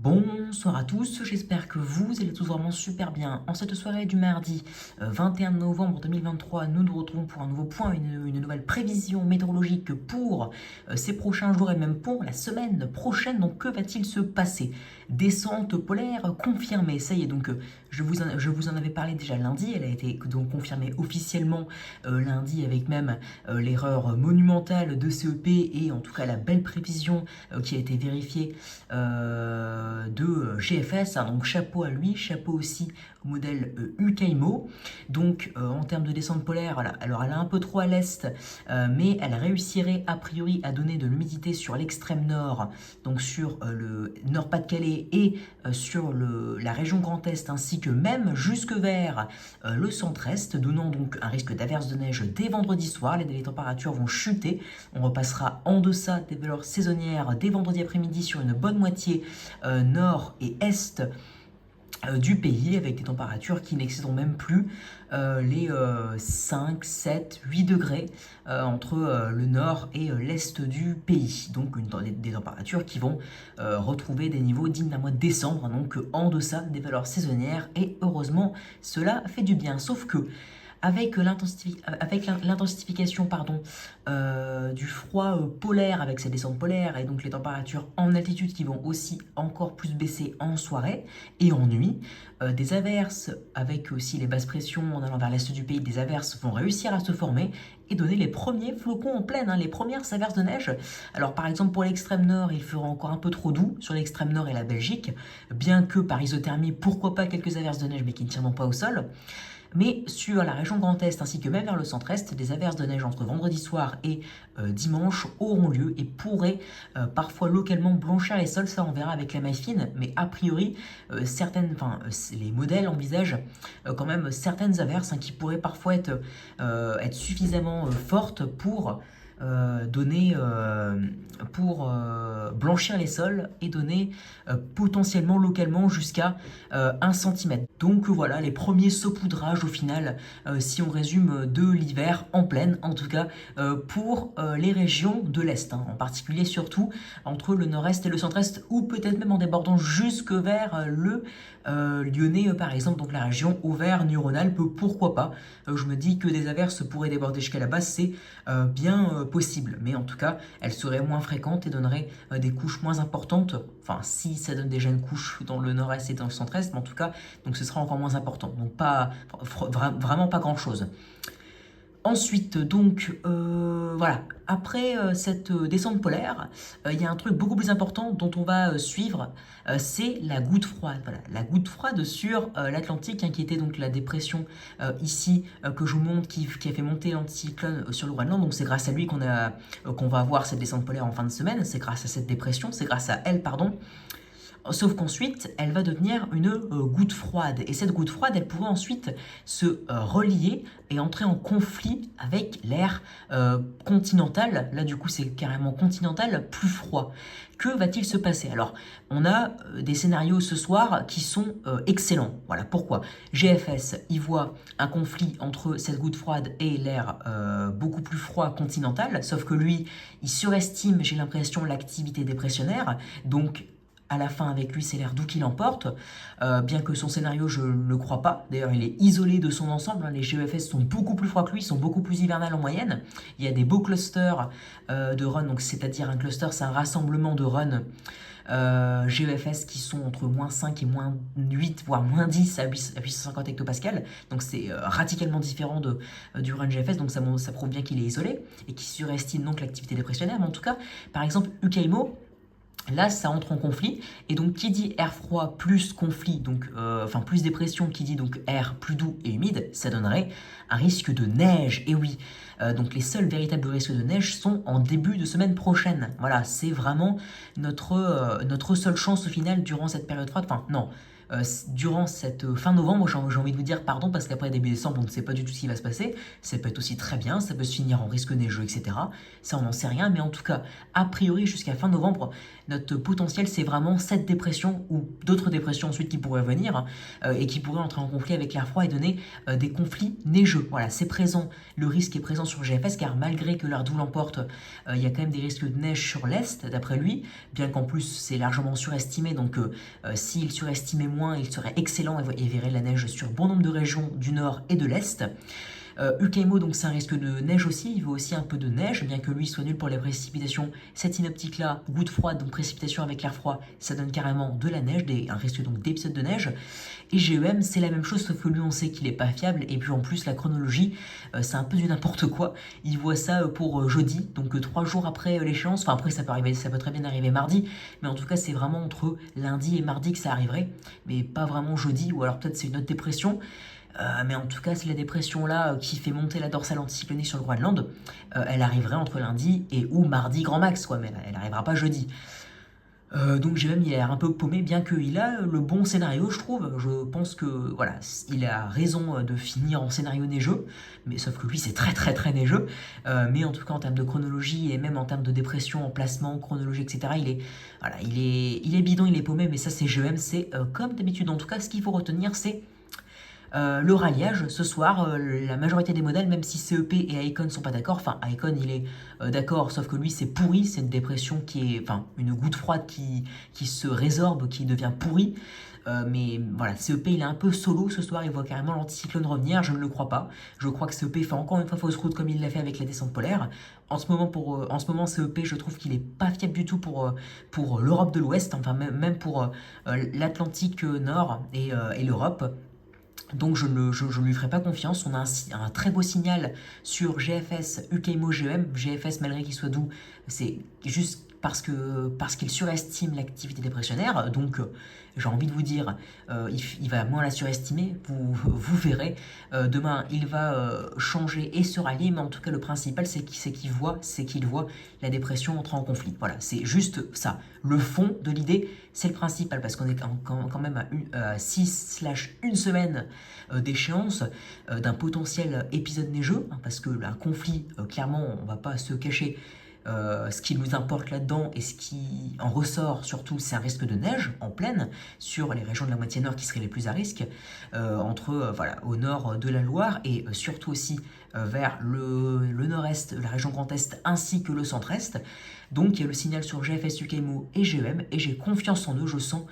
Bonsoir à tous, j'espère que vous allez tous vraiment super bien. En cette soirée du mardi 21 novembre 2023, nous nous retrouvons pour un nouveau point, une nouvelle prévision météorologique pour ces prochains jours et même pour la semaine prochaine. Donc que va-t-il se passer? Descente polaire confirmée, ça y est, donc je vous en avais parlé déjà lundi, elle a été donc confirmée officiellement lundi avec même l'erreur monumentale de CEP et en tout cas la belle prévision qui a été vérifiée de GFS, hein, donc chapeau à lui, chapeau aussi au modèle UKIMO. Donc en termes de descente polaire, alors elle est un peu trop à l'est, mais elle réussirait a priori à donner de l'humidité sur l'extrême nord, donc sur le Nord-Pas-de-Calais et sur la région Grand Est, ainsi que même jusque vers le centre-est, donnant donc un risque d'averse de neige dès vendredi soir. Les températures vont chuter, on repassera en deçà des valeurs saisonnières dès vendredi après-midi sur une bonne moitié nord et est du pays, avec des températures qui n'excéderont même plus les 5, 7, 8 degrés entre le nord et l'est du pays. Donc des températures qui vont retrouver des niveaux dignes d'un mois de décembre, hein, donc en deçà des valeurs saisonnières, et heureusement cela fait du bien. Sauf que avec l'intensification du froid polaire, avec cette descente polaire et donc les températures en altitude qui vont aussi encore plus baisser en soirée et en nuit, des averses avec aussi les basses pressions en allant vers l'est du pays, des averses vont réussir à se former et donner les premiers flocons en pleine, hein, les premières averses de neige. Alors par exemple pour l'extrême nord, il fera encore un peu trop doux sur l'extrême nord et la Belgique, bien que par isothermie, pourquoi pas quelques averses de neige mais qui ne tiendront pas au sol. Mais sur la région Grand Est ainsi que même vers le centre-est, des averses de neige entre vendredi soir et dimanche auront lieu et pourraient parfois localement blanchir les sols. Ça on verra avec la maille fine, mais a priori les modèles envisagent quand même certaines averses, hein, qui pourraient parfois être suffisamment fortes pour blanchir les sols et donner potentiellement localement jusqu'à 1 cm. Donc voilà les premiers saupoudrages au final, si on résume, de l'hiver en pleine, en tout cas pour les régions de l'Est, hein, en particulier surtout entre le nord-est et le centre-est, ou peut-être même en débordant jusque vers le Lyonnais par exemple, donc la région Auvergne-Rhône-Alpes, pourquoi pas. Je me dis que des averses pourraient déborder jusqu'à la base, c'est bien possible, mais en tout cas elles seraient moins fréquentes et donneraient des couches moins importantes, enfin si ça donne déjà une couche dans le nord-est et dans le centre-est, mais en tout cas donc ce sera encore moins important, donc pas vraiment pas grand chose. Ensuite, donc, voilà, après cette descente polaire, il y a un truc beaucoup plus important dont on va suivre, c'est la goutte froide. Voilà, la goutte froide sur l'Atlantique, hein, qui était donc la dépression ici que je vous montre, qui a fait monter l'anticyclone sur le Groenland. Donc c'est grâce à lui qu'on va avoir cette descente polaire en fin de semaine, c'est grâce à cette dépression, c'est grâce à elle, pardon. Sauf qu'ensuite, elle va devenir une goutte froide. Et cette goutte froide, elle pourrait ensuite se relier et entrer en conflit avec l'air continental. Là, du coup, c'est carrément continental, plus froid. Que va-t-il se passer? Alors, on a des scénarios ce soir qui sont excellents. Voilà pourquoi. GFS y voit un conflit entre cette goutte froide et l'air beaucoup plus froid continental, sauf que lui, il surestime, j'ai l'impression, l'activité dépressionnaire. Donc, à la fin avec lui, c'est l'air doux qui l'emporte, bien que son scénario, je ne le crois pas. D'ailleurs, il est isolé de son ensemble, hein. Les GEFS sont beaucoup plus froids que lui, sont beaucoup plus hivernales en moyenne. Il y a des beaux clusters de runs, donc c'est-à-dire un cluster, c'est un rassemblement de runs GEFS qui sont entre moins 5 et moins 8, voire moins 10 à 850 hectopascales. Donc c'est radicalement différent du run GFS, donc ça prouve bien qu'il est isolé et qu'il surestime donc l'activité dépressionnaire. Mais en tout cas, par exemple, UKIMO, là, ça entre en conflit, et donc qui dit air froid plus conflit, donc enfin plus dépression, qui dit donc air plus doux et humide, ça donnerait un risque de neige. Et oui, donc les seuls véritables risques de neige sont en début de semaine prochaine. Voilà, c'est vraiment notre seule chance au final durant cette période froide. Enfin non, durant cette fin novembre, j'ai envie de vous dire pardon, parce qu'après début décembre, on ne sait pas du tout ce qui va se passer. Ça peut être aussi très bien, ça peut se finir en risque neigeux, etc. Ça, on n'en sait rien, mais en tout cas, a priori, jusqu'à fin novembre, Notre potentiel, c'est vraiment cette dépression ou d'autres dépressions ensuite qui pourraient venir et qui pourraient entrer en conflit avec l'air froid et donner des conflits neigeux. Voilà, c'est présent, le risque est présent sur GFS car malgré que l'heure d'où l'emporte, il y a quand même des risques de neige sur l'Est, d'après lui, bien qu'en plus c'est largement surestimé, donc s'il surestimait moins, il serait excellent et verrait la neige sur bon nombre de régions du Nord et de l'Est. Ukeimo, donc c'est un risque de neige aussi, il veut aussi un peu de neige, bien que lui soit nul pour les précipitations. Cette synoptique là, goutte froide, donc précipitation avec l'air froid, ça donne carrément de la neige, un risque donc d'épisodes de neige. Et GEM, c'est la même chose, sauf que lui on sait qu'il est pas fiable, et puis en plus la chronologie, c'est un peu du n'importe quoi. Il voit ça pour jeudi, donc 3 jours après l'échéance, enfin après ça peut arriver, ça peut très bien arriver mardi, mais en tout cas c'est vraiment entre lundi et mardi que ça arriverait, mais pas vraiment jeudi, ou alors peut-être c'est une autre dépression. Mais en tout cas, c'est la dépression là qui fait monter la dorsale anticyclonique sur le Groenland. Elle arriverait entre lundi et ou mardi grand max, quoi, mais elle n'arrivera pas jeudi. Donc j'ai même il a l'air un peu paumé, bien qu'il a le bon scénario, je trouve. Je pense que voilà, il a raison de finir en scénario neigeux, mais sauf que lui c'est très très très neigeux. Mais en tout cas en termes de chronologie et même en termes de dépression, en placement, chronologie, etc. Il est bidon, il est paumé, mais ça c'est GEM, c'est comme d'habitude. En tout cas, ce qu'il faut retenir, c'est le ralliage, ce soir, la majorité des modèles, même si CEP et Icon ne sont pas d'accord, enfin Icon il est d'accord, sauf que lui c'est pourri, c'est une dépression qui est, enfin une goutte froide qui se résorbe, qui devient pourrie. Mais voilà, CEP il est un peu solo ce soir, il voit carrément l'anticyclone revenir, je ne le crois pas. Je crois que CEP fait encore une fois fausse route comme il l'a fait avec la descente polaire. En ce moment CEP, je trouve qu'il est pas fiable du tout pour l'Europe de l'Ouest, enfin même pour l'Atlantique Nord et l'Europe. Donc je ne lui ferai pas confiance. On a un très beau signal sur GFS, UKMO, GEM. GFS, malgré qu'il soit doux, c'est juste parce qu'il surestime l'activité dépressionnaire. Donc j'ai envie de vous dire, il va moins la surestimer. Vous verrez. Demain, il va changer et se rallier. Mais en tout cas, le principal, c'est qu'il voit la dépression entrer en conflit. Voilà, c'est juste ça. Le fond de l'idée, c'est le principal. Parce qu'on est quand même à 6/1 semaine d'échéance d'un potentiel épisode neigeux, hein, parce que un conflit, clairement, on va pas se cacher, ce qui nous importe là-dedans et ce qui en ressort surtout, c'est un risque de neige en pleine sur les régions de la moitié nord qui seraient les plus à risque, voilà, au nord de la Loire et surtout aussi vers le nord-est, la région Grand Est ainsi que le centre-est. Donc il y a le signal sur GFS, UKMO et GEM et j'ai confiance en eux, je sens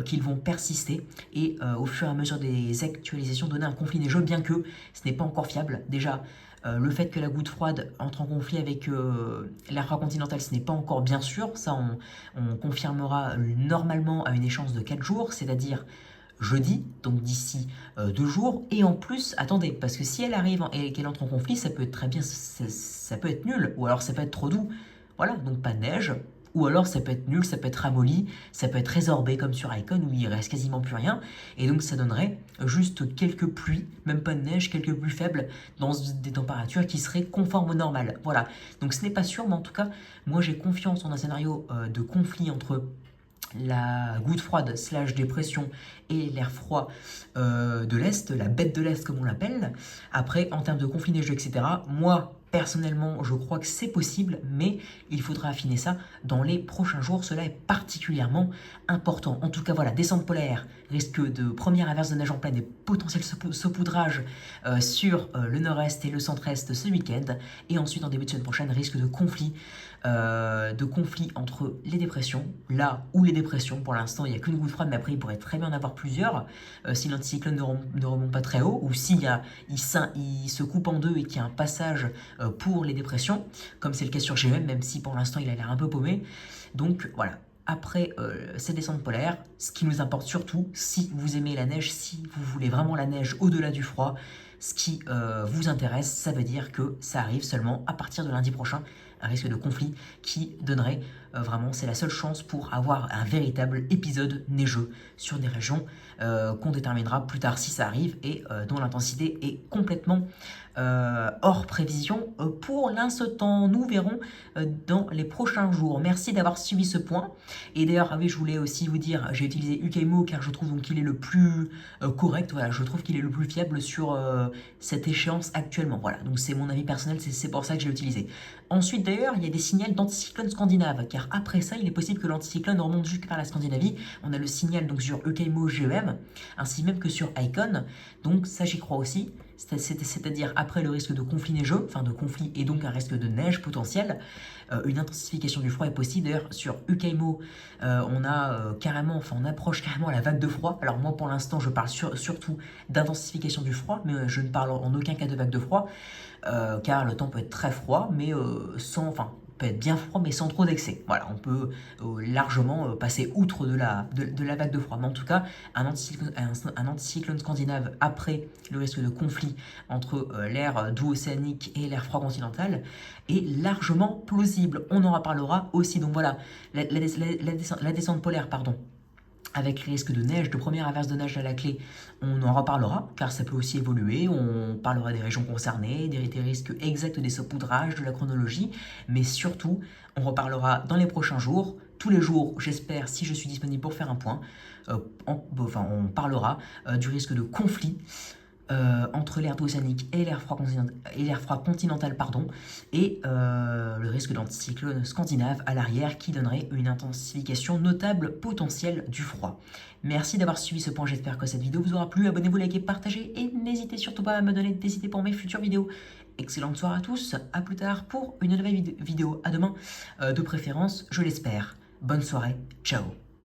qu'ils vont persister et au fur et à mesure des actualisations donner un conflit neigeux, bien que ce n'est pas encore fiable. Déjà, le fait que la goutte froide entre en conflit avec l'air froid continental, ce n'est pas encore bien sûr. Ça, on confirmera normalement à une échéance de 4 jours, c'est-à-dire jeudi, donc d'ici 2 jours. Et en plus, attendez, parce que si elle arrive et qu'elle entre en conflit, ça peut être très bien, ça peut être nul, ou alors ça peut être trop doux. Voilà, donc pas de neige. Ou alors ça peut être nul, ça peut être ramolli, ça peut être résorbé comme sur Icon où il reste quasiment plus rien. Et donc ça donnerait juste quelques pluies, même pas de neige, quelques pluies faibles dans des températures qui seraient conformes au normal. Voilà, donc ce n'est pas sûr, mais en tout cas, moi j'ai confiance en un scénario de conflit entre la goutte froide / dépression et l'air froid de l'Est, la bête de l'Est comme on l'appelle. Après, en termes de conflit neigeux, etc., moi, personnellement, je crois que c'est possible, mais il faudra affiner ça dans les prochains jours. Cela est particulièrement important. En tout cas, voilà, descente polaire, risque de première averse de neige en pleine et potentiel saupoudrage sur le nord-est et le centre-est ce week-end. Et ensuite, en début de semaine prochaine, risque de conflit entre les dépressions, là où les dépressions, pour l'instant il n'y a qu'une goutte froide, mais après il pourrait très bien en avoir plusieurs, si l'anticyclone ne remonte pas très haut, ou s'il il se coupe en deux et qu'il y a un passage pour les dépressions, comme c'est le cas sur GEM, même si pour l'instant il a l'air un peu paumé. Donc voilà, après ces descentes polaires, ce qui nous importe surtout, si vous aimez la neige, si vous voulez vraiment la neige au-delà du froid, ce qui vous intéresse, ça veut dire que ça arrive seulement à partir de lundi prochain, un risque de conflit qui donnerait vraiment, c'est la seule chance pour avoir un véritable épisode neigeux sur des régions qu'on déterminera plus tard si ça arrive et dont l'intensité est complètement hors prévision pour l'instant. Nous verrons dans les prochains jours. Merci d'avoir suivi ce point. Et d'ailleurs, oui, je voulais aussi vous dire, j'ai utilisé UKMO car je trouve qu'il est le plus correct. Voilà, je trouve qu'il est le plus fiable sur cette échéance actuellement. Voilà, donc c'est mon avis personnel, c'est pour ça que j'ai utilisé. Ensuite, d'ailleurs, il y a des signaux d'anticyclone scandinave qui car après ça, il est possible que l'anticyclone remonte jusqu'à la Scandinavie. On a le signal donc sur Eukimo GEM, ainsi même que sur Icon, donc ça j'y crois aussi. C'est-à-dire après le risque de conflit neigeux, enfin de conflit et donc un risque de neige potentiel, une intensification du froid est possible. D'ailleurs sur Ukaimo, on a on approche carrément la vague de froid. Alors moi pour l'instant je parle surtout d'intensification du froid, mais je ne parle en aucun cas de vague de froid, car le temps peut être très froid, mais peut être bien froid, mais sans trop d'excès. Voilà, on peut largement passer outre de la vague de froid. Mais en tout cas, un anticyclone scandinave après le risque de conflit entre l'air doux océanique et l'air froid continental est largement plausible. On en reparlera aussi. Donc voilà, la descente polaire, pardon, avec les risques de neige, de première averse de neige à la clé, on en reparlera, car ça peut aussi évoluer. On parlera des régions concernées, des risques exacts des saupoudrages, de la chronologie, mais surtout, on reparlera dans les prochains jours. Tous les jours, j'espère, si je suis disponible pour faire un point, on parlera du risque de conflit entre l'air océanique et l'air froid continental, et le risque d'anticyclone scandinave à l'arrière qui donnerait une intensification notable potentielle du froid. Merci d'avoir suivi ce point, j'espère que cette vidéo vous aura plu. Abonnez-vous, likez, partagez et n'hésitez surtout pas à me donner des idées pour mes futures vidéos. Excellente soirée à tous, à plus tard pour une nouvelle vidéo, à demain de préférence, je l'espère. Bonne soirée, ciao.